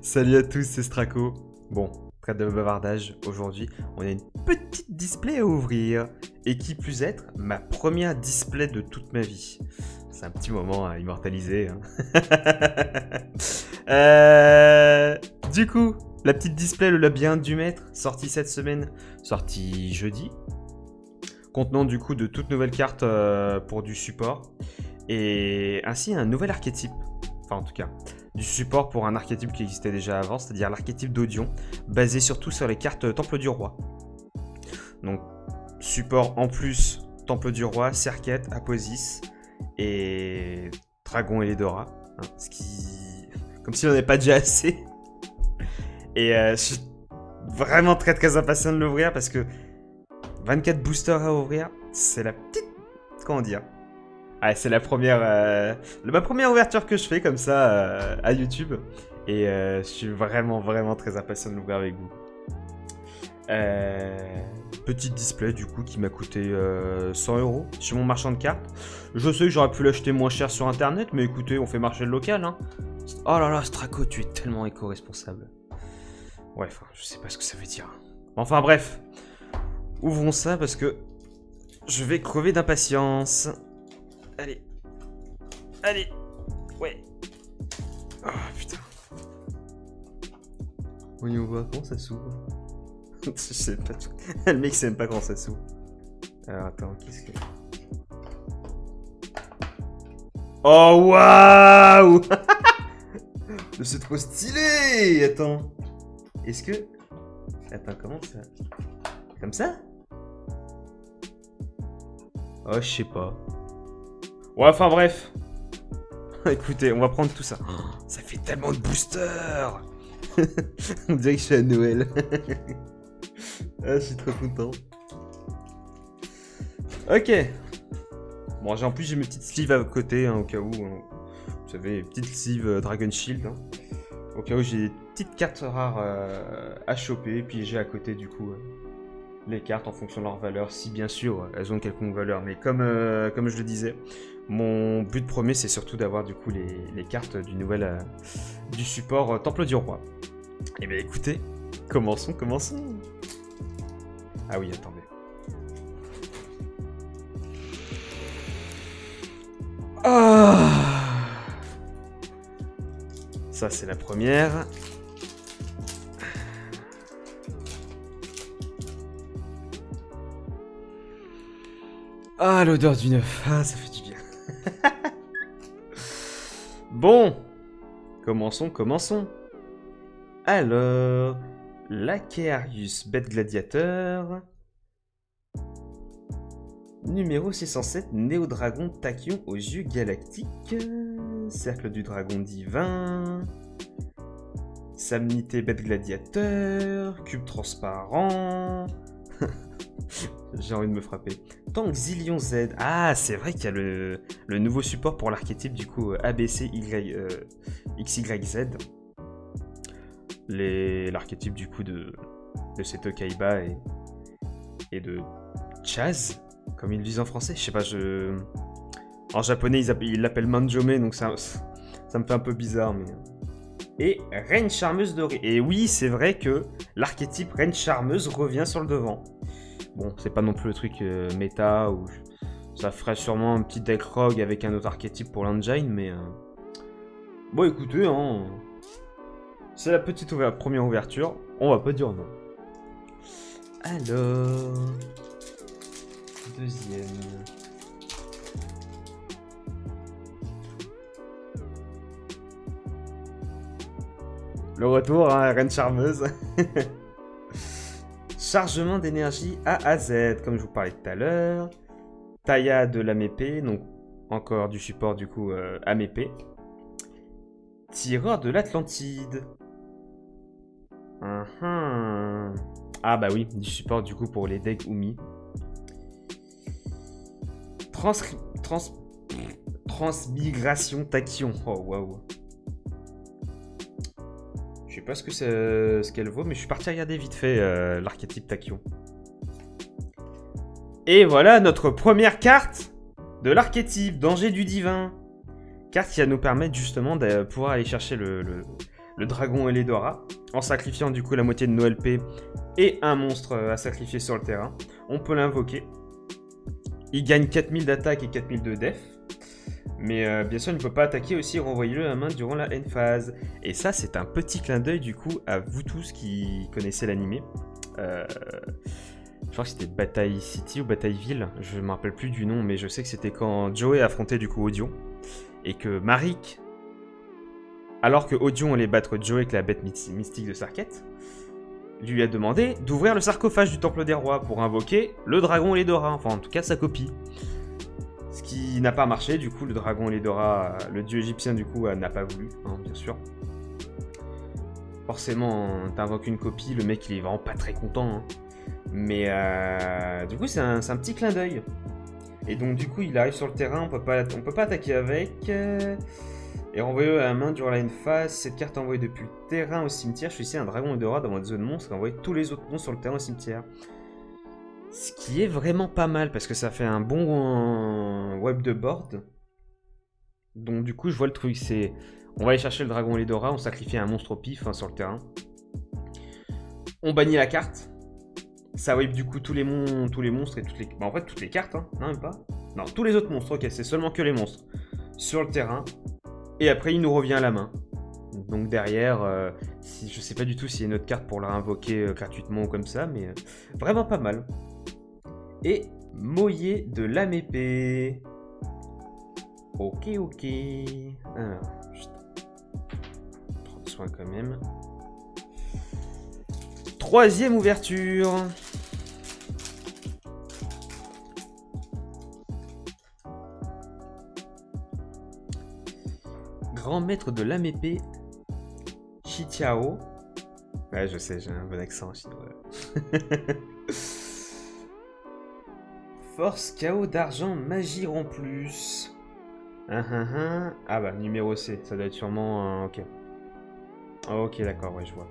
Salut à tous, c'est Straco. Bon, trêve de bavardage, aujourd'hui, on a une petite display à ouvrir. Et qui plus est, ma première display de toute ma vie. C'est un petit moment à immortaliser. Hein. Du coup, la petite display, le labyrinthe du maître, sortie cette semaine, sortie jeudi. Contenant du coup de toutes nouvelles cartes pour du support. Et ainsi un nouvel archétype. Enfin en tout cas, du support pour un archétype qui existait déjà avant, c'est-à-dire l'archétype d'Odion, basé surtout sur les cartes Temple du Roi. Donc, support en plus, Temple du Roi, Serket, Aposis et Dragon et Ledora. Hein, ce qui... Comme si on n'avait pas déjà assez. Et je suis vraiment très impatient de l'ouvrir parce que 24 boosters à ouvrir, c'est la petite... Comment dire ? Ah, c'est la première, ma première ouverture que je fais comme ça à YouTube. Et je suis vraiment très impatient de l'ouvrir avec vous. Petit display du coup qui m'a coûté 100 € chez mon marchand de cartes. Je sais que j'aurais pu l'acheter moins cher sur internet, mais écoutez, on fait marcher le local. Hein. Oh là là, Straco, tu es tellement éco-responsable. Ouais, enfin, je sais pas ce que ça veut dire. Enfin bref, ouvrons ça parce que je vais crever d'impatience. Allez. Allez. Ouais. Oh putain. Voyons voir comment ça s'ouvre. Je sais pas. Le mec sait même pas comment ça s'ouvre. Alors attends, qu'est-ce que... Oh waouh. C'est trop stylé. Attends. Est-ce que... Attends, comment ça... Comme ça? Oh, je sais pas. Ouais, enfin bref. Écoutez, on va prendre tout ça. Oh, ça fait tellement de boosters. On dirait que je suis à Noël. Ah, je suis trop content. Ok. Bon, en plus j'ai mes petites sleeves à côté, hein, au cas où. Hein. Vous savez, petites sleeves Dragon Shield. Hein, au cas où j'ai des petites cartes rares à choper. Puis j'ai à côté du coup les cartes en fonction de leur valeur. Si bien sûr elles ont une quelconque valeur. Mais comme je le disais, mon but premier c'est surtout d'avoir du coup les cartes du nouvel du support Temple du Roi. Et bien écoutez, commençons. Ah oui, attendez. Ah, ça c'est la première. Ah, l'odeur du neuf. Ah, ça fait du bien. Bon, commençons. Alors, Laquearius, bête gladiateur. Numéro 607, Néodragon Tachyon aux yeux galactiques. Cercle du dragon divin. Samnité bête gladiateur. Cube transparent. J'ai envie de me frapper. Tank Zillion Z. Ah, c'est vrai qu'il y a le nouveau support pour l'archétype du coup ABC XYZ. L'archétype du coup de Seto Kaiba et de Chaz, comme ils le disent en français. Je sais pas, en japonais ils l'appellent Manjome, donc ça me fait un peu bizarre. Mais... Et Reine Charmeuse dorée. Et oui, c'est vrai que l'archétype Reine Charmeuse revient sur le devant. Bon, c'est pas non plus le truc méta, ou ça ferait sûrement un petit deck rogue avec un autre archétype pour l'engine, mais... Bon, écoutez, hein... C'est la petite première ouverture, on va pas dire non. Alors... Deuxième... Le retour, hein, Reine Charmeuse. Chargement d'énergie A à Z, comme je vous parlais tout à l'heure. Taya de l'Amépée, donc encore du support du coup Amépée. Tireur de l'Atlantide. Ah bah oui, du support du coup pour les decks Umi. Transmigration Tachyon. Oh waouh. Je sais pas ce qu'elle vaut, mais je suis parti regarder vite fait l'archétype Tachyon. Et voilà notre première carte de l'archétype Danger du Divin. Carte qui va nous permettre justement de pouvoir aller chercher le le dragon Eledora, en sacrifiant du coup la moitié de nos LP et un monstre à sacrifier sur le terrain. On peut l'invoquer. Il gagne 4000 d'attaque et 4000 de def. Mais bien sûr, il ne peut pas attaquer aussi, renvoyez-le à la main durant la end phase. Et ça, c'est un petit clin d'œil du coup à vous tous qui connaissez l'animé. Je crois que c'était Bataille City ou Bataille Ville, je ne me rappelle plus du nom, mais je sais que c'était quand Joey affrontait du coup Odion. Et que Marik, alors que Odion allait battre Joey avec la bête mystique de Sarketh, lui a demandé d'ouvrir le sarcophage du Temple des Rois pour invoquer le dragon Eledora, enfin en tout cas sa copie. Ce qui n'a pas marché, du coup le dragon Eledora, le dieu égyptien du coup n'a pas voulu, hein, bien sûr. Forcément, t'invoques une copie, le mec il est vraiment pas très content. Hein. Mais du coup c'est un petit clin d'œil. Et donc du coup il arrive sur le terrain, on peut pas attaquer avec. Et renvoyer à la main durant la phase, cette carte envoyée depuis le terrain au cimetière. Je suis ici un dragon Eledora dans votre zone monstre et envoyer tous les autres monstres sur le terrain au cimetière. Ce qui est vraiment pas mal parce que ça fait un bon web de board. Donc du coup je vois le truc, c'est on va aller chercher le dragon Eledora, on sacrifie un monstre au pif sur le terrain. On bannit la carte. Ça wipe du coup tous les monstres et toutes les... Bah, en fait toutes les cartes, hein. Non même pas. Non, tous les autres monstres, ok, c'est seulement que les monstres. Sur le terrain. Et après il nous revient à la main. Donc derrière, je sais pas du tout s'il y a une autre carte pour la invoquer gratuitement ou comme ça, mais vraiment pas mal. Et Moyer de l'âme épée. Ok. Alors, juste prendre soin quand même. Troisième ouverture. Grand maître de l'âme épée, Chichiao. Ouais, je sais, j'ai un bon accent chinois. Force, chaos d'argent, magie en plus. Ah bah, numéro C, ça doit être sûrement... ok. Ok, d'accord, ouais, je vois.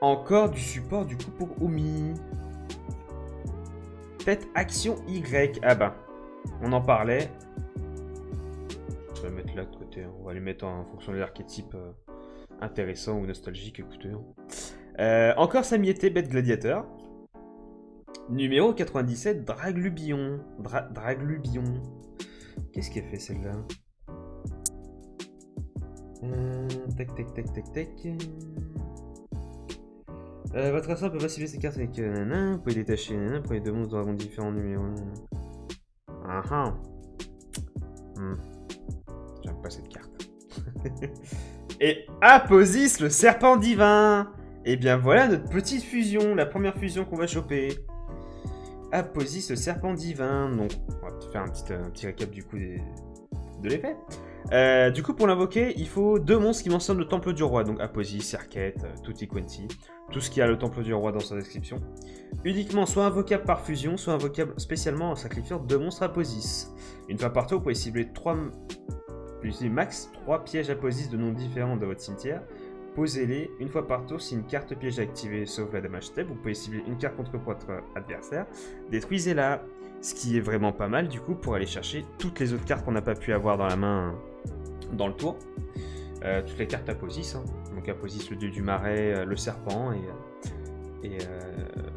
Encore du support du coup pour Omi. Faites action Y. Ah bah, on en parlait. Je vais le mettre là de côté. On va lui mettre en fonction de l'archétype intéressant ou nostalgique. Écoutez. Encore Samiété, bête gladiateur. Numéro 97, Draglubion. Draglubion. Qu'est-ce qu'elle fait celle-là? Tac. Votre assort peut passiver ses cartes avec vous pouvez détacher pour les deux monstres dragons différents numéros. J'aime pas cette carte. Et Aposis, le serpent divin. Et bien voilà notre petite fusion, la première fusion qu'on va choper. Aposis, le serpent divin. Donc on va faire un petit récap du coup de l'effet. Du coup, pour l'invoquer, il faut deux monstres qui mentionnent le Temple du Roi. Donc Aposis, Sarketh, Tutti Quanti. Tout ce qui a le Temple du Roi dans sa description. Uniquement soit invocable par fusion, soit invocable spécialement en sacrifiant deux monstres Aposis. Une fois par tour, vous pouvez cibler max 3 pièges Aposis de noms différents dans votre cimetière. Posez-les une fois par tour si une carte piège est activée, sauf la damage step. Vous pouvez cibler une carte contre votre adversaire. Détruisez-la. Ce qui est vraiment pas mal du coup pour aller chercher toutes les autres cartes qu'on n'a pas pu avoir dans la main dans le tour. Toutes les cartes Aposis. Hein. Donc Aposis, le dieu du marais, le serpent et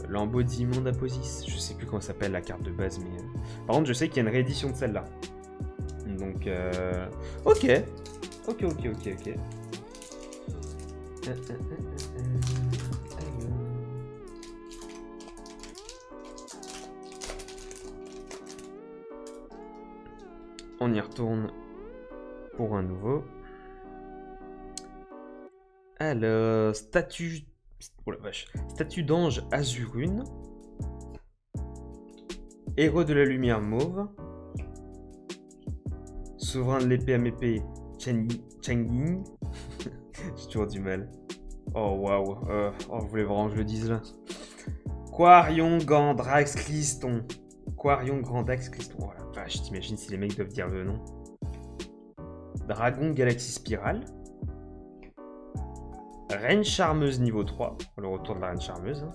l'embodiment d'Aposis. Je sais plus comment s'appelle la carte de base, mais par contre je sais qu'il y a une réédition de celle-là. Donc ok. On y retourne pour un nouveau. Alors, statue d'ange Azurune. Héros de la lumière mauve. Souverain de l'épée à épée Changing. J'ai toujours du mal. Oh waouh. Vous voulez vraiment que je le dise là. Quarion Gandrax Cliston. Quarion Grandax Cliston. Oh la vache, t'imagines si les mecs doivent dire le nom. Dragon Galaxie Spirale. Reine Charmeuse niveau 3. Le retour de la Reine Charmeuse.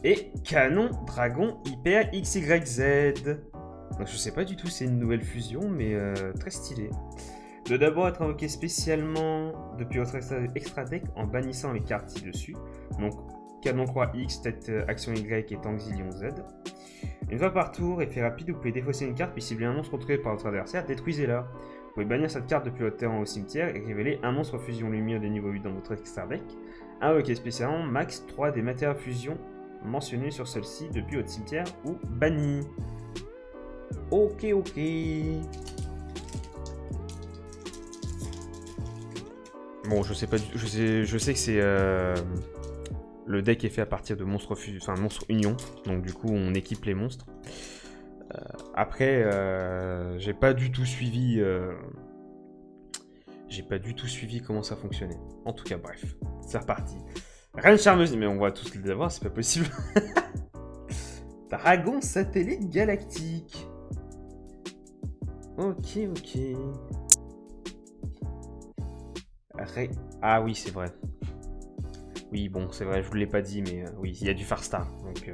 Et Canon Dragon Hyper XYZ. Donc je sais pas du tout, c'est une nouvelle fusion, mais très stylé. doit d'abord être invoqué spécialement depuis votre extra deck en bannissant les cartes ci-dessus. Donc Canon Croix X, tête Action Y et Tank Zillion Z. Une fois par tour, effet rapide, vous pouvez défausser une carte puis cibler un monstre contrôlé par votre adversaire, détruisez-la. Vous pouvez bannir cette carte depuis votre terrain au cimetière et révéler un monstre fusion lumière de niveau 8 dans votre extra deck. Invoquer spécialement max 3 des matériaux fusion mentionnés sur celle-ci depuis votre cimetière ou banni. Ok. Bon, je sais pas, je sais que c'est le deck est fait à partir de monstres monstres union, donc du coup on équipe les monstres. Après, j'ai pas du tout suivi comment ça fonctionnait. En tout cas, bref, c'est reparti. Reine charmeuse, mais on va tous les avoir, c'est pas possible. Dragon satellite galactique. Ok. Ah oui, c'est vrai. Oui, bon, c'est vrai, je vous l'ai pas dit, mais oui, il y a du Farstar. Donc,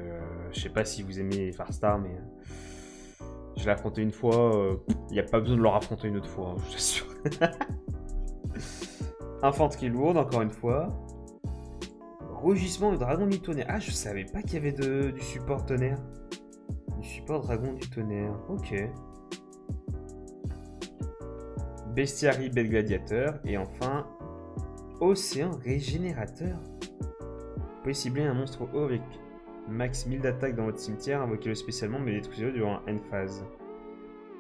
je sais pas si vous aimez Farstar, mais je l'ai affronté une fois. Il n'y a pas besoin de le affronter une autre fois, hein, je vous assure. Infanterie lourde, encore une fois. Rugissement du dragon du tonnerre. Ah, je savais pas qu'il y avait du support tonnerre. Du support dragon du tonnerre. Ok. Bestiarie bête gladiateur. Et enfin, océan régénérateur. Vous pouvez cibler un monstre haut avec max 1000 d'attaque dans votre cimetière, invoquez-le spécialement mais détruisez-le durant une phase.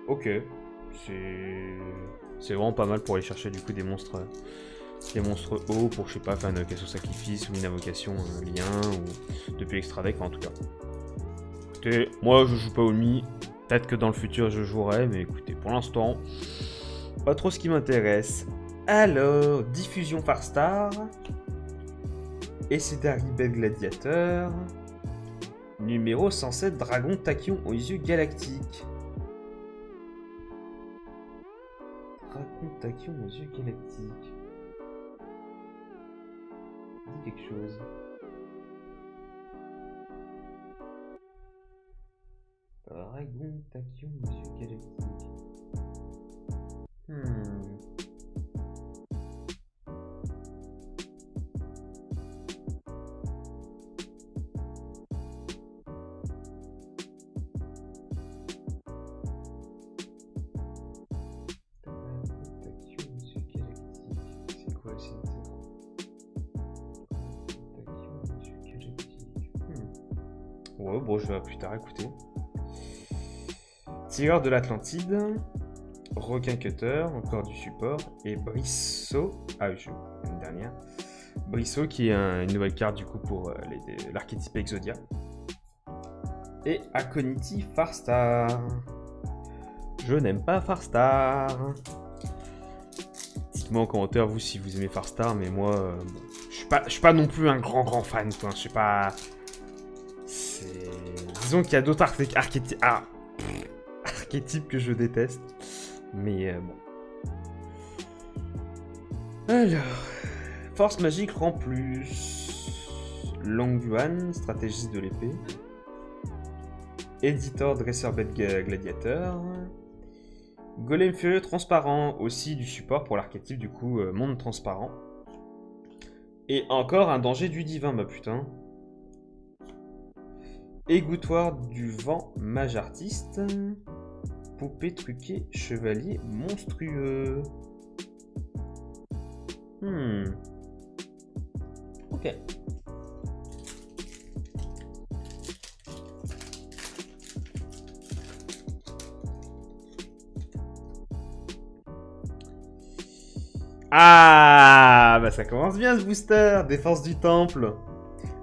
Ok. C'est vraiment pas mal pour aller chercher du coup des monstres hauts pour, je sais pas, faire une invocation sacrifice ou une invocation lien ou depuis l'extra deck en tout cas. Écoutez, moi je joue pas au Mi, peut-être que dans le futur je jouerai, mais écoutez, pour l'instant, pas trop ce qui m'intéresse. Alors, diffusion Farstar, Essedari bête gladiateur, numéro 107 dragon tachyon aux yeux galactiques. Dragon tachyon aux yeux galactiques. Dis quelque chose. Dragon tachyon aux yeux galactiques. C'est quoi ça? Ouais, bon, je vais plus tard écouter. Tireur de l'Atlantide, Requin Cutter, encore du support, et Brisseau. Ah oui, une dernière. Brisseau qui est une nouvelle carte du coup pour l'archétype Exodia. Et Aconity Farstar. Je n'aime pas Farstar. Dites-moi en commentaire vous si vous aimez Farstar, mais moi, je suis pas non plus un grand fan, quoi. Je sais pas. Disons qu'il y a d'autres archétypes que je déteste. Mais bon. Alors. Force magique rend plus. Longuan, stratégiste de l'épée. Éditeur dresseur bête gladiateur. Golem furieux transparent, aussi du support pour l'archétype du coup monde transparent. Et encore un danger du divin, bah putain. Égouttoir du vent mage artiste. Poupée truquée chevalier monstrueux. Ok. Ah, bah ça commence bien ce booster. Défense du temple.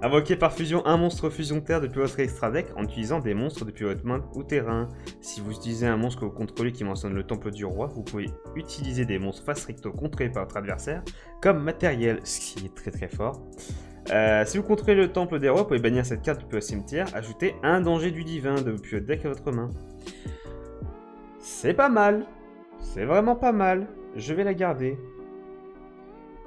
Invoquez par fusion un monstre fusion terre depuis votre extra deck en utilisant des monstres depuis votre main ou terrain. Si vous utilisez un monstre que vous contrôlez qui mentionne le temple du roi, vous pouvez utiliser des monstres face recto contrôlés par votre adversaire comme matériel, ce qui est très fort. Si vous contrôlez le temple des rois, vous pouvez bannir cette carte depuis votre cimetière, ajouter un danger du divin depuis votre deck à votre main. C'est pas mal. C'est vraiment pas mal. Je vais la garder.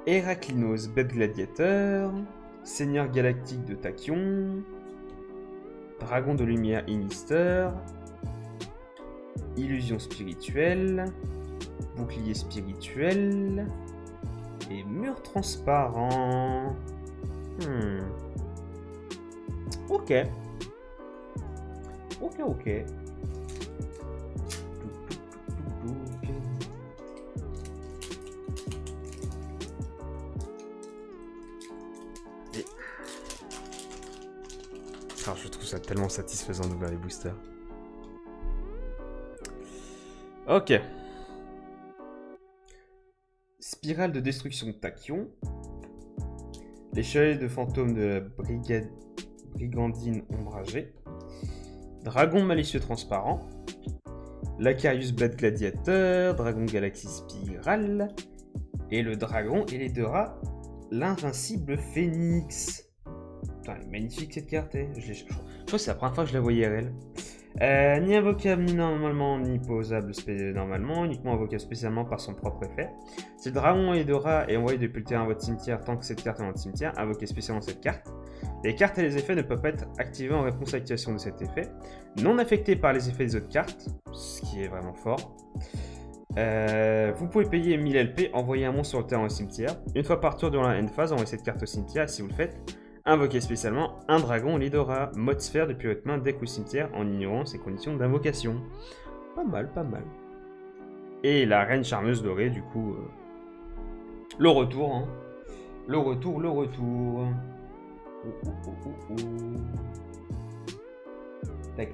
Héraclinos, bête gladiateur. Seigneur galactique de Tachyon. Dragon de lumière Inister. Illusion spirituelle. bouclier spirituel. Et mur transparent. Ok. Ok. Ah, je trouve ça tellement satisfaisant d'ouvrir les boosters. Ok. Spirale de destruction de tachyon. Les chevaliers de fantômes de la brigandine ombragée. Dragon malicieux transparent. L'Acarius Blade Gladiateur. Dragon Galaxie Spirale. Et le dragon et les deux rats. L'invincible Phénix. Putain, elle est magnifique cette carte. Je crois que c'est la première fois que je la voyais RL. Ni invocable normalement, ni posable normalement, uniquement invocable spécialement par son propre effet. Si le dragon et de rat est envoyé depuis le terrain à votre cimetière tant que cette carte est dans votre cimetière, invoquez spécialement cette carte. Les cartes et les effets ne peuvent pas être activés en réponse à l'activation de cet effet. Non affectés par les effets des autres cartes, ce qui est vraiment fort. Vous pouvez payer 1000 LP, envoyer un monstre sur le terrain au cimetière. Une fois par tour durant la end phase, envoyez cette carte au cimetière et si vous le faites, invoquez spécialement un dragon Lidora, mode sphère depuis votre main, deck ou cimetière en ignorant ses conditions d'invocation. Pas mal. Et la reine charmeuse dorée, du coup, le retour. Hein. Le retour. Tac.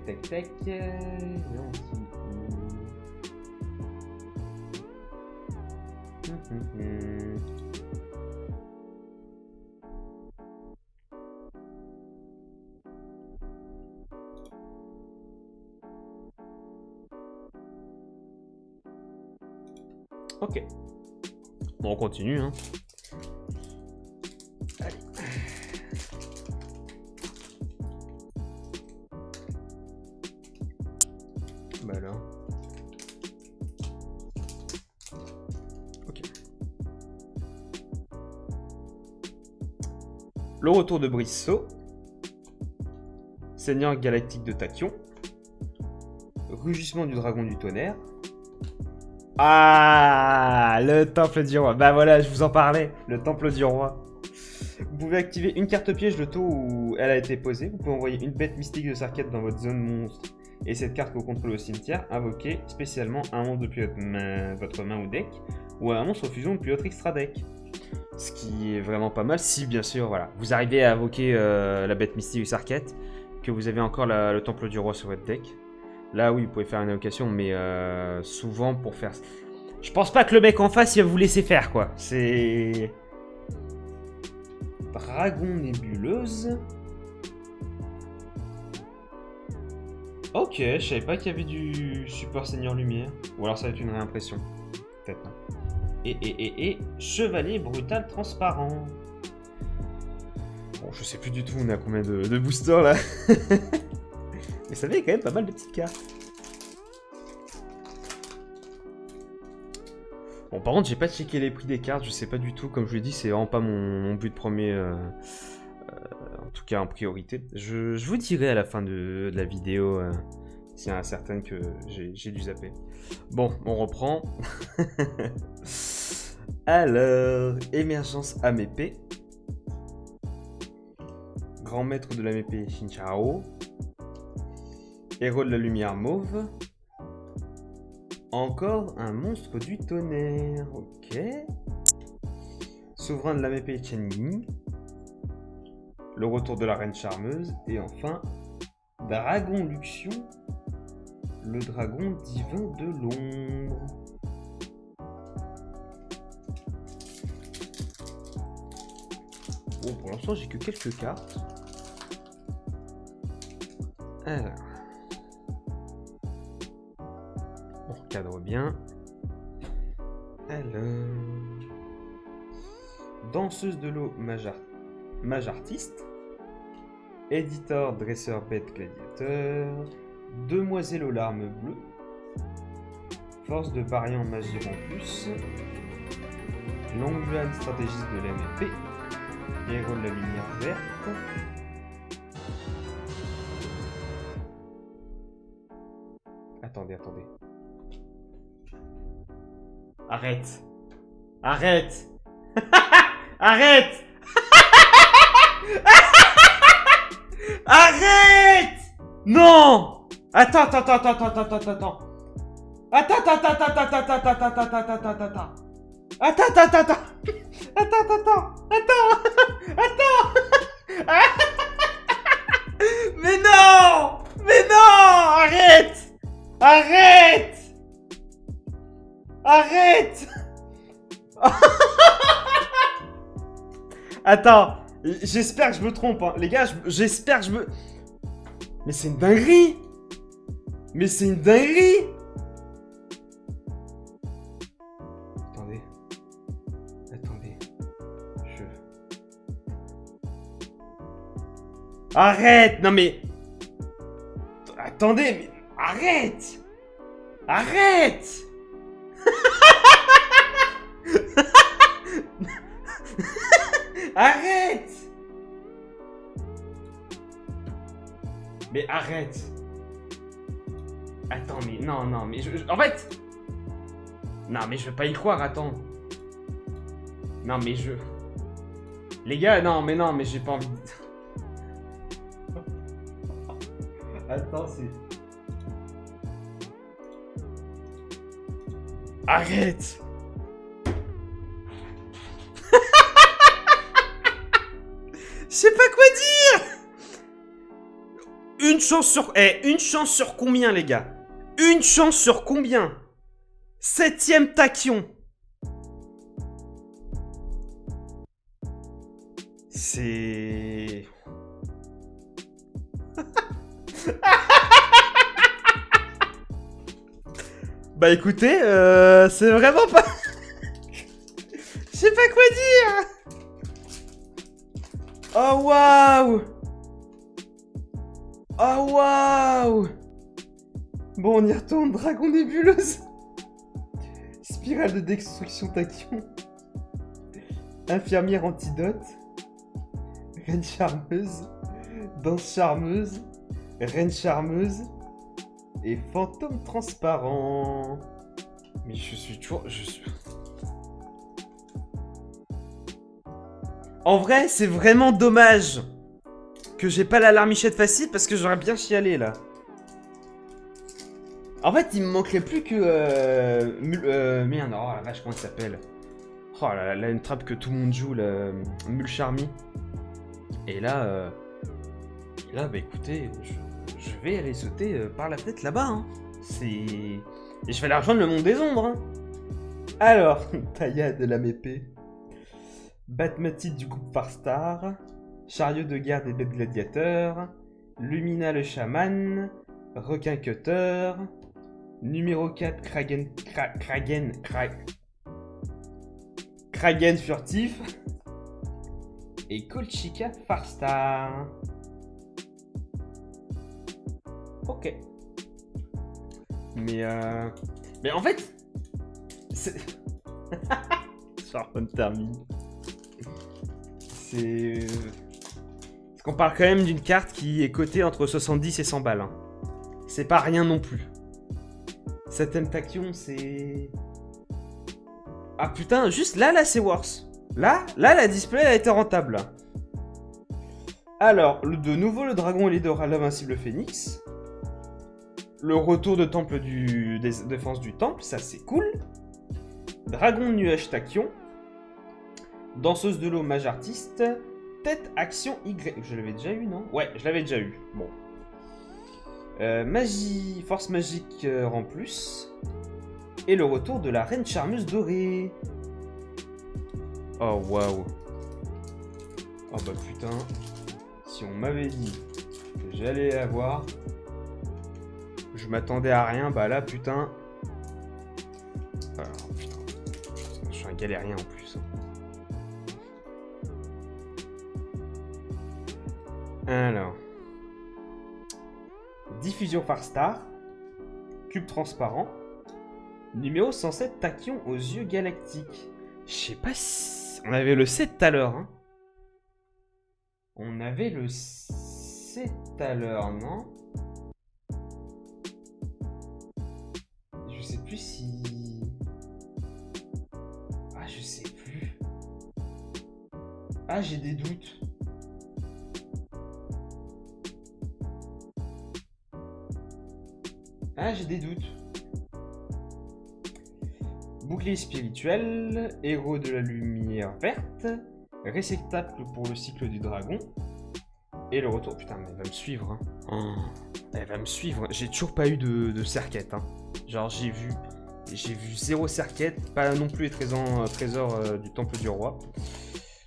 Ok. Bon, on continue. Hein. Allez. Bah alors. Ok. Le retour de Brissot. Seigneur galactique de tachyon. Rugissement du dragon du tonnerre. Ah, le temple du roi. Bah voilà, je vous en parlais. Le temple du roi. Vous pouvez activer une carte piège le tour où elle a été posée. Vous pouvez envoyer une bête mystique de Sarkhet dans votre zone monstre. Et cette carte que vous contrôlez au cimetière, invoquer spécialement un monstre depuis votre main ou deck. Ou un monstre fusion depuis votre extra deck. Ce qui est vraiment pas mal si bien sûr, voilà, vous arrivez à invoquer la bête mystique de Sarkhet. Que vous avez encore le temple du roi sur votre deck. Là, oui, vous pouvez faire une invocation, mais souvent pour faire... Je pense pas que le mec en face, il va vous laisser faire, quoi. C'est... Dragon nébuleuse. Ok, je savais pas qu'il y avait du Super Seigneur Lumière. Ou alors ça va être une réimpression. Peut-être. Et Chevalier brutal transparent. Bon, je sais plus du tout, on est à combien de boosters, là. Mais ça fait quand même pas mal de petites cartes. Bon, par contre, j'ai pas checké les prix des cartes, je sais pas du tout. Comme je l'ai dit, c'est vraiment pas mon but premier, en tout cas en priorité. Je vous dirai à la fin de la vidéo s'il y en a certaines que j'ai dû zapper. Bon, on reprend. Alors, émergence Amépée. Grand maître de l'Amépée Shincharo. Héros de la lumière mauve. Encore un monstre du tonnerre. Ok. Souverain de l'Amépée Chen-Ying. Le retour de la reine charmeuse. Et enfin, Dragon Luxion. Le dragon divin de l'ombre. Bon, pour l'instant, j'ai que quelques cartes. Alors. On recadre bien. Alors. Danseuse de l'eau, mage artiste. Éditeur, dresseur, bête, gladiateur. Demoiselle aux larmes bleues. Force de variant, magie en plus. Longueuil, stratégiste de l'MFP. Héros de la lumière verte. Attendez. Arrête. Arrête. Arrête. Arrête. Non. Attends, attends, attends, attends, attends, attends, attends. Attends, attends, attends, attends, attends, attends, attends, attends, attends, attends, attends, attends. Attends, attends, attends, attends. Attends, attends, attends. Attends. Mais non. Mais non. Arrête. Arrête. Arrête. Attends, j'espère que je me trompe, hein. Les gars, j'espère que je me... Mais c'est une dinguerie. Mais c'est une dinguerie. Attendez. Attendez. Arrête. Non mais... Attendez, mais... Arrête. Arrête. Arrête. Mais arrête. Attends, mais non, non, mais en fait... Non, mais je vais pas y croire, attends. Non, mais je... Les gars, non, mais j'ai pas envie de... Attends, c'est... Arrête. Je sais pas quoi dire. Une chance sur... une chance sur combien, les gars? Une chance sur combien? 7ème tachyon. C'est... Bah écoutez, c'est vraiment pas... Je sais pas quoi dire. Oh waouh. Oh waouh. Bon, on y retourne. Dragon nébuleuse. Spirale de destruction tachyon. Infirmière antidote. Reine charmeuse. Danse charmeuse. Reine charmeuse. Et fantôme transparent. Mais je suis toujours... En vrai, c'est vraiment dommage que j'ai pas la larmichette facile parce que j'aurais bien chialé là. En fait, il me manquerait plus que... merde, oh la vache, comment elle s'appelle? Oh là, une trappe que tout le monde joue, la Mulcharmy. Et là, bah écoutez, je vais aller sauter par la fenêtre là-bas. Hein. C'est... Et je vais aller rejoindre le monde des ombres. Hein. Alors, Taya de la Mépée. Batmatite du groupe Farstar, Chariot de guerre des bêtes gladiateurs, Lumina le chaman, Requin Cutter, numéro 4 Kragen furtif, et Kolchika Farstar. Ok. Mais en fait, c'est... Charpon termine. C'est... Parce qu'on parle quand même d'une carte qui est cotée entre 70 et 100 balles. Hein. C'est pas rien non plus. 7ème tachyon, c'est... Ah putain, juste là c'est worse. Là, la display a été rentable. Alors, de nouveau le dragon et leader l'invincible phénix. Le retour de temple des défenses du temple, ça c'est cool. Dragon de nuage tachyon. Danseuse de l'eau mage artiste. Tête action Y. Je l'avais déjà eu, non? Ouais, je l'avais déjà eu. Bon. Magie, force magique rang plus. Et le retour de la reine charmeuse dorée. Oh waouh. Oh bah putain. Si on m'avait dit que j'allais avoir, je m'attendais à rien. Bah là putain. Oh putain. Je suis un galérien en plus. Alors. Diffusion Farstar. Cube transparent. Numéro 107 tachyon aux yeux galactiques. Je sais pas si... On avait le 7 tout à l'heure, hein. On avait le 7 tout à l'heure, non? Je sais plus si... Ah, j'ai des doutes. Ah, j'ai des doutes. Bouclier spirituel, héros de la lumière verte, réceptacle pour le cycle du dragon, et le retour. Putain, mais elle va me suivre. Hein. Oh, elle va me suivre. J'ai toujours pas eu de cerquette. Hein. Genre, j'ai vu 0 cerquette, pas non plus les trésors du temple du roi.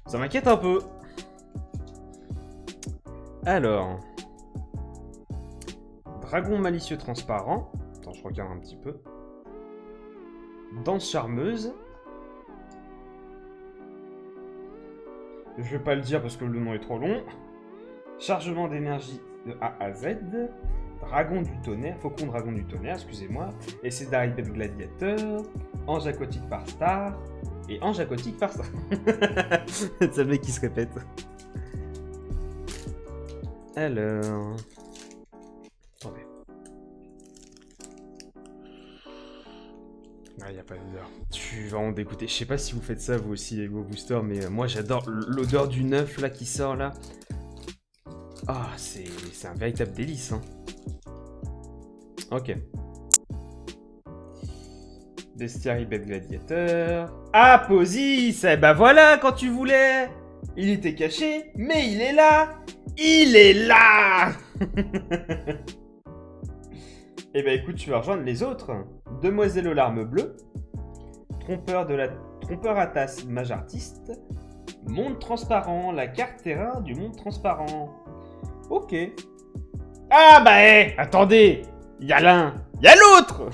Ça m'inquiète un peu. Alors. Dragon malicieux transparent. Attends, je regarde un petit peu. Danse charmeuse. Je vais pas le dire parce que le nom est trop long. Chargement d'énergie de A à Z. Dragon du tonnerre, faucon dragon du tonnerre, excusez-moi. Essai d'arrivée de gladiateur. Ange aquatique par star. Et ange aquatique par star. C'est le mec qui se répète. Alors. Attendez. Ah, y a pas d'odeur. Je suis vraiment dégoûté. Je sais pas si vous faites ça vous aussi avec vos boosters, mais moi j'adore l'odeur du neuf là qui sort là. Ah, c'est un véritable délice. Hein. Ok. Bestiaire bête gladiateur. Ah, Posis! Eh ben voilà quand tu voulais! Il était caché, mais il est là! Il est là! Eh ben écoute, tu vas rejoindre les autres. Demoiselle aux larmes bleues. Trompeur à tasse mage artiste. Monde transparent, la carte terrain du monde transparent. Ok. Ah bah attendez! Il y a l'un, il y a l'autre!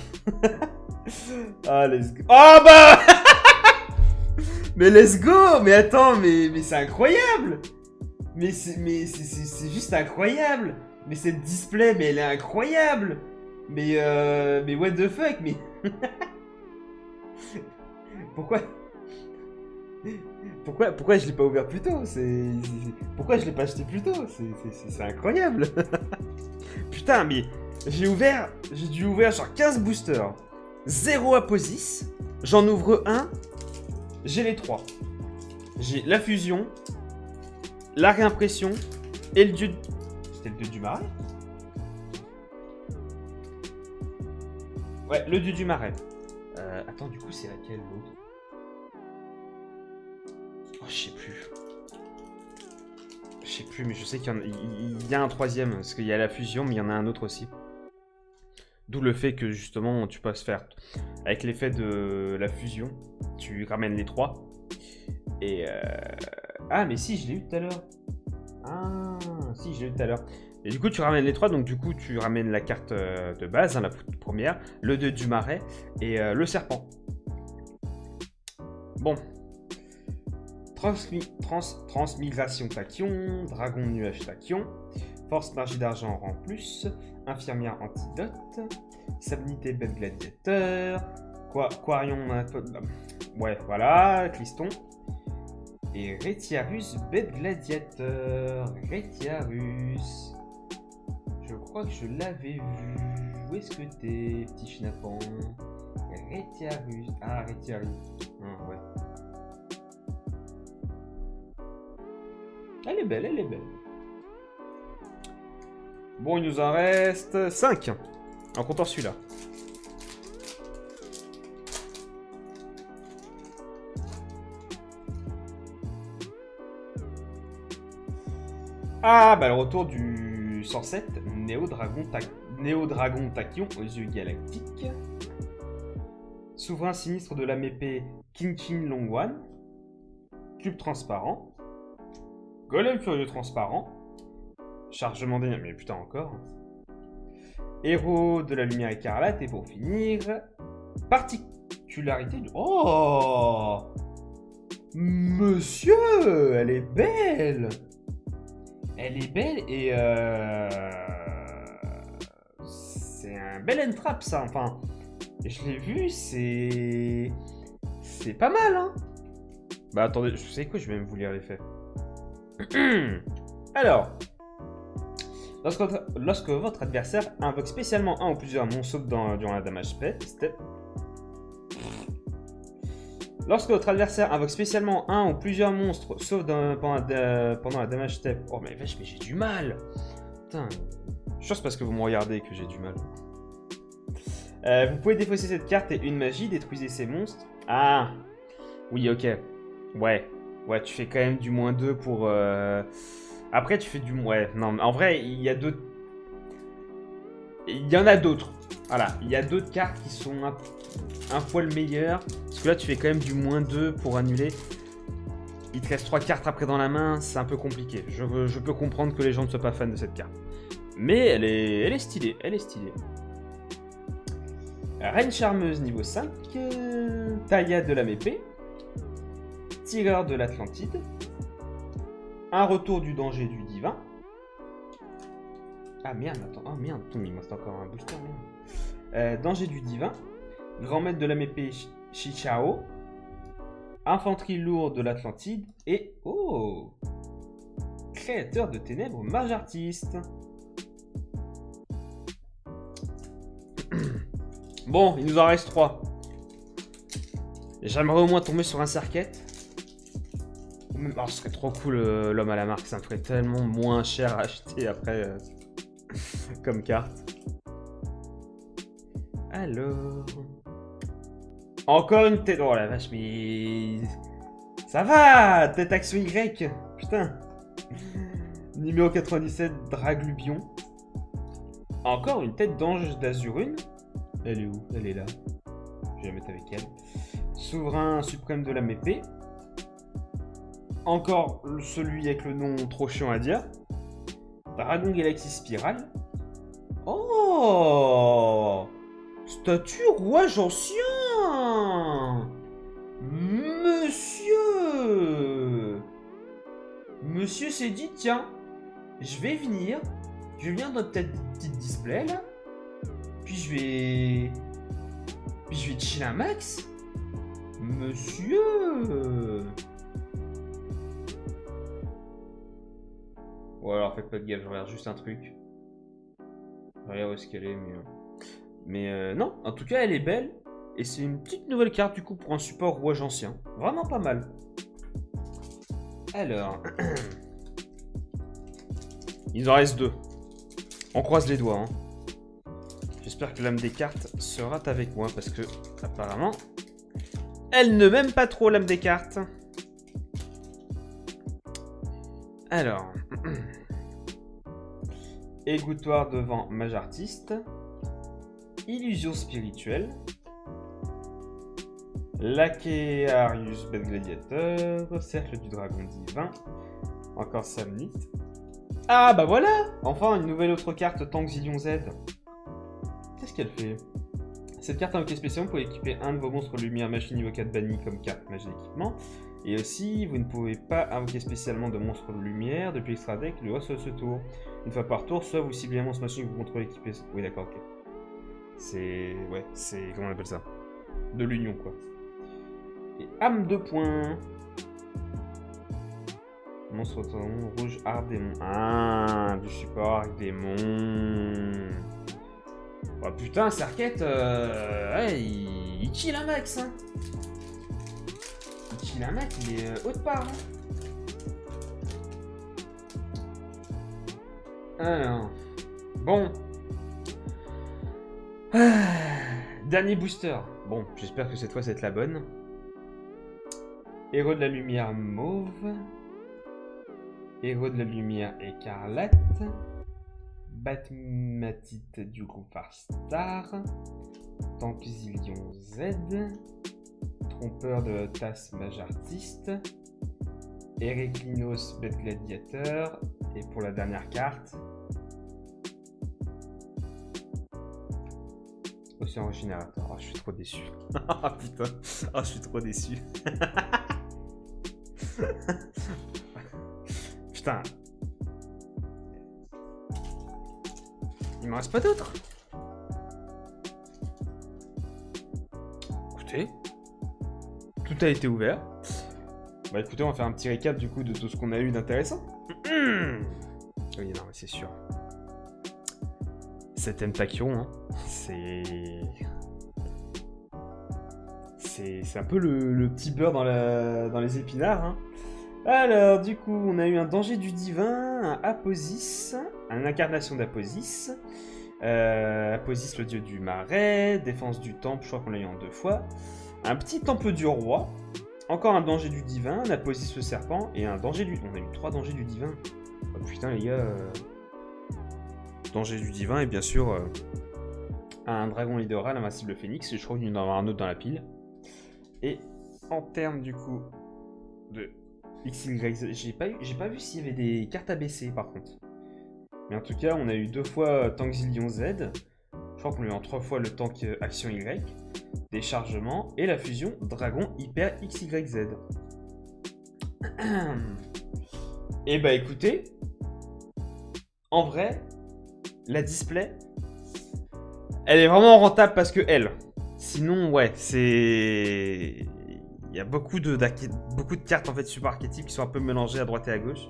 Ah, let's go. Oh bah mais let's go! Mais attends, mais c'est incroyable! Mais c'est juste incroyable! Mais cette display, mais elle est incroyable! Mais what the fuck? Mais... Pourquoi je l'ai pas ouvert plus tôt? Pourquoi je l'ai pas acheté plus tôt? C'est incroyable! Putain, mais j'ai dû ouvrir genre 15 boosters. 0 Aposis. J'en ouvre un. J'ai les 3. J'ai la fusion, la réimpression et le dieu... C'était le dieu du marais? Ouais, le dieu du marais. Attends, du coup, c'est laquelle l'autre? Oh, je sais plus. Je sais plus, mais je sais qu'il y a un troisième. Parce qu'il y a la fusion, mais il y en a un autre aussi. D'où le fait que, justement, tu peux se faire... Avec l'effet de la fusion, tu ramènes les 3. Et... Ah, mais si, je l'ai eu tout à l'heure. Ah, si, je l'ai eu tout à l'heure. Et du coup, tu ramènes les 3, donc du coup, tu ramènes la carte de base, hein, la première, le 2 du marais, et le serpent. Bon. Transmigration tachyon, dragon nuage tachyon, force magie d'argent en rang plus, infirmière antidote, salinité bête gladiateur, quarion... Ouais, voilà, Cliston. Et Retiarus bête gladiateur, Retiarus. Je crois que je l'avais vu. Où est-ce que t'es, petit schnappant? Retiarus. Ah, Retiarus. Ah, ouais. Elle est belle, elle est belle. Bon, il nous en reste 5. En comptant celui-là. Ah, bah le retour du 107, Néo-Dragon Tachyon aux yeux galactiques. Souverain sinistre de l'âme épée Kinchin Longwan. Cube transparent. Golem furieux transparent. Chargement d'énergie, mais putain encore. Héros de la lumière écarlate. Et pour finir, particularité du... Oh! Monsieur! Elle est belle! Elle est belle et c'est un bel entrap ça, enfin je l'ai vu, c'est pas mal hein. Bah attendez, je sais quoi, je vais même vous lire les faits. Alors, lorsque votre adversaire invoque spécialement un ou plusieurs monstres durant la damage step, Lorsque votre adversaire invoque spécialement un ou plusieurs monstres, sauf pendant la damage step. Oh mais vache, mais j'ai du mal. Putain. Je pense parce que vous me regardez que j'ai du mal. Vous pouvez défausser cette carte et une magie, détruisez ces monstres. Ah. Oui, ok. Ouais. Ouais, tu fais quand même du -2 pour... Après, tu fais du... Ouais, non, en vrai, il y a d'autres... Il y en a d'autres. Voilà, il y a d'autres cartes qui sont un poil meilleures. Parce que là, tu fais quand même du -2 pour annuler. Il te reste 3 cartes après dans la main, c'est un peu compliqué. Je peux comprendre que les gens ne soient pas fans de cette carte. Mais elle est stylée, elle est stylée. Reine Charmeuse niveau 5. Taïa de la Mépée. Tireur de l'Atlantide. Un retour du danger du divin. Ah merde, attends, oh merde, il me reste encore un booster, merde. Danger du divin. Grand maître de la Mépée Chichao. Infanterie lourde de l'Atlantide. Et... Oh, créateur de ténèbres, mage artiste. Bon, il nous en reste 3. J'aimerais au moins tomber sur un Serquette. Oh, ce serait trop cool l'homme à la marque, ça me ferait tellement moins cher à acheter après comme carte. Alors... Encore une tête... Oh la vache, mais... Ça va, tête action Y. Putain. Numéro 97, Draglubion. Encore une tête d'ange d'Azurune. Elle est où? Elle est là. Je vais la mettre avec elle. Souverain suprême de la Mépée. Encore celui avec le nom trop chiant à dire. Dragon Galaxy Spirale. Oh, statue rouage ancien. Monsieur s'est dit, tiens, je vais venir dans notre petite display là. Puis je vais chill un max. Monsieur. Ou alors faites pas de gaffe, je regarde juste un truc. Je regarde où est-ce qu'elle est, mais non, en tout cas elle est belle. Et c'est une petite nouvelle carte du coup pour un support rouage ancien. Vraiment pas mal. Alors... Il en reste 2. On croise les doigts. Hein. J'espère que l'âme des cartes sera avec moi parce que apparemment elle ne m'aime pas trop l'âme des cartes. Alors... Égouttoir devant mage artiste. Illusion spirituelle. Laquearius bête gladiateur. Cercle du dragon divin. Encore Samnite. Ah bah voilà. Enfin une nouvelle autre carte Tank Zillion Z. Qu'est-ce qu'elle fait? Cette carte invoquée spécialement pour équiper un de vos monstres lumière machine niveau 4 banni comme carte magie d'équipement. Et aussi, vous ne pouvez pas invoquer spécialement de monstres de lumière depuis l'extra deck le reste de ce tour. Une fois par tour, soit vous ciblez un monstre machine que vous contrôlez équipé. Oui, d'accord, ok. C'est... Ouais, c'est... Comment on appelle ça? De l'union, quoi. Et âme de poing. Monstre rouge, Ardémon. Ah, du support Ardémon. Oh putain, Serquette, ouais, il kill un max, hein. Il kill un mec, il est haut de part, hein. Alors, bon. Dernier booster. Bon, j'espère que cette fois, c'est la bonne. Héros de la lumière mauve. Héros de la lumière écarlate. Batmatite du groupe Farstar. Tank Zillion Z. Trompeur de tasse mage artiste. Hériclinos bête gladiateur. Et pour la dernière carte, Océan Régénérateur. Oh, je suis trop déçu. Ah putain. Oh, je suis trop déçu. Putain. Il m'en reste pas d'autres. Écoutez. Tout a été ouvert. Bah écoutez, on va faire un petit récap du coup de tout ce qu'on a eu d'intéressant. Oui, non, mais c'est sûr. Cet Tentakion, hein, c'est un peu le petit beurre dans les épinards. Hein. Alors, du coup, on a eu un danger du divin, un Aposis, une incarnation d'Aposis. Aposis, le dieu du marais, défense du temple, je crois qu'on l'a eu en 2 fois. Un petit temple du roi, encore un danger du divin, un Aposis le serpent, et un danger du... On a eu 3 dangers du divin. Oh putain les gars... Danger du divin, et bien sûr... un dragon lidéral, invincible phénix, et je crois qu'il y en a un autre dans la pile. Et en termes du coup de XYZ, j'ai pas vu s'il y avait des cartes ABC par contre. Mais en tout cas, on a eu 2 fois tank Zillion Z. Je crois qu'on a eu en 3 fois le tank Action Y. Des chargements et la fusion Dragon Hyper XYZ. Et bah écoutez, en vrai, la display, elle est vraiment rentable parce que elle. Sinon, ouais, c'est... Il y a beaucoup de cartes en fait super archétypes qui sont un peu mélangées à droite et à gauche.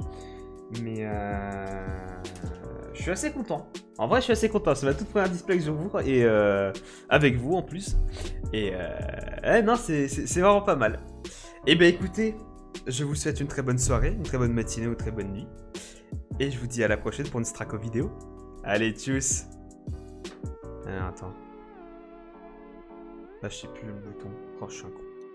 Mais je suis assez content. En vrai, je suis assez content. C'est ma toute première display que j'ouvre et avec vous en plus. Et non, c'est vraiment pas mal. Et ben écoutez, je vous souhaite une très bonne soirée, une très bonne matinée ou une très bonne nuit. Et je vous dis à la prochaine pour une Straco vidéo. Allez, tchuss. Attends. Là, je sais plus le bouton. Oh, je suis un con.